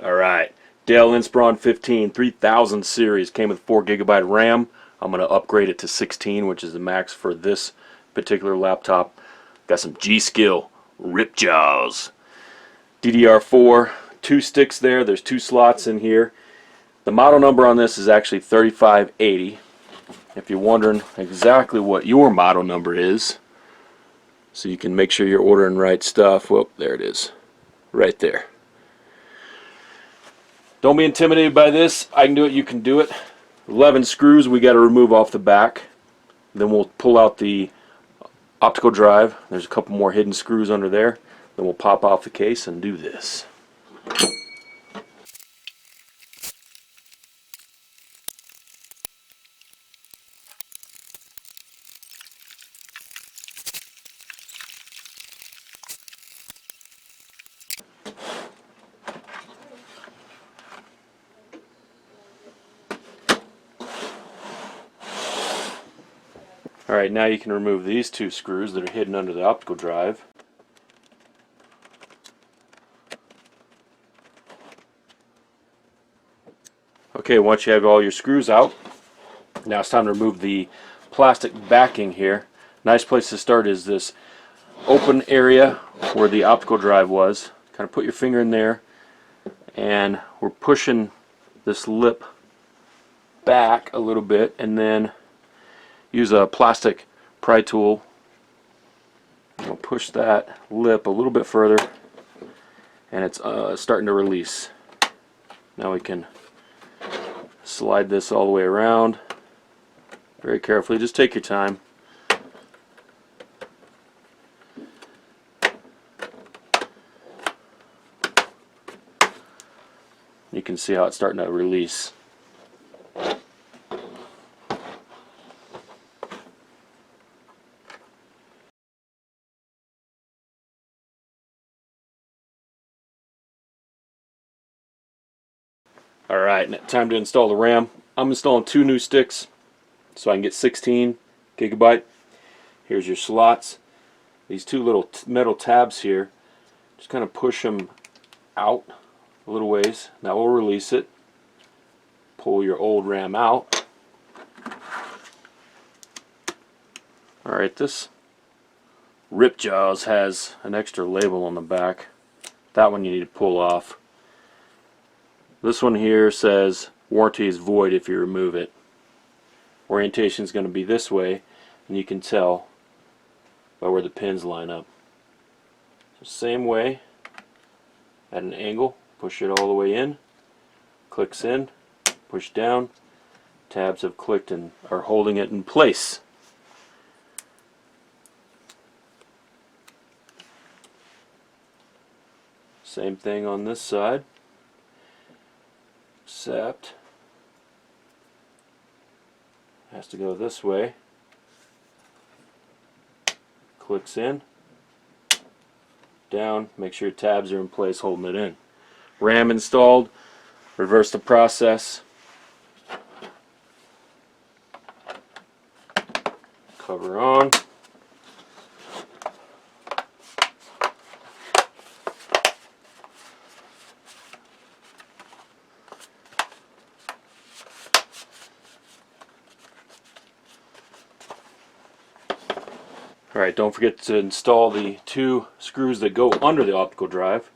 Alright, Dell Inspiron 15 3000 series came with 4 GB RAM. I'm going to upgrade it to 16, which is the max for this particular laptop. Got some G-Skill Ripjaws. DDR4, 2 sticks there. There's 2 slots in here. The model number on this is actually 3580. If you're wondering exactly what your model number is, so you can make sure you're ordering right stuff, well, there it is. Right there. Don't be intimidated by this. I can do it, you can do it. 11 screws we got to remove off the back. Then we'll pull out the optical drive. There's a couple more hidden screws under there. Then we'll pop off the case and do this. Alright, now you can remove these 2 screws that are hidden under the optical drive. Okay, once you have all your screws out, now it's time to remove the plastic backing here. Nice place to start is this open area where the optical drive was. Kind of put your finger in there, and we're pushing this lip back a little bit, and then use a plastic pry tool. We'll push that lip a little bit further, and it's starting to release. Now we can slide this all the way around very carefully. Just take your time. You can see how it's starting to release. Alright, time to install the RAM. I'm installing 2 new sticks so I can get 16 GB. Here's your slots. These 2 little metal tabs here, just kind of push them out a little ways. That will release it. Pull your old RAM out. Alright, this Ripjaws has an extra label on the back. That one you need to pull off. This one here says warranty is void if you remove it. Orientation is going to be this way, and you can tell by where the pins line up. So same way, at an angle, push it all the way in, clicks in, push down, tabs have clicked and are holding it in place. Same thing on this side, except has to go this way. Clicks in, down, make sure your tabs are in place holding it in. RAM installed, reverse the process. Cover on. Alright, don't forget to install the 2 screws that go under the optical drive.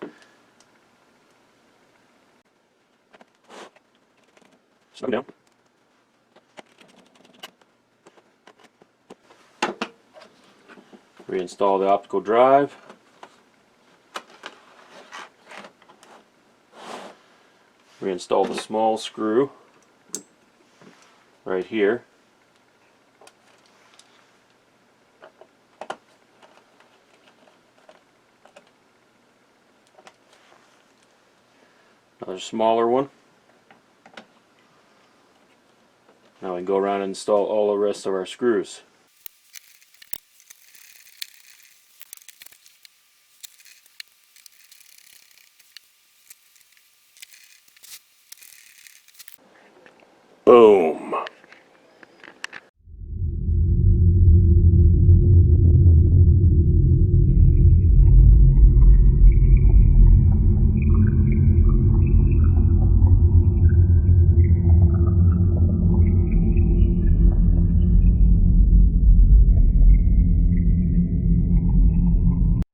Slow down. Reinstall the optical drive. Reinstall the small screw right here. Another smaller one. Now we can go around and install all the rest of our screws. Boom.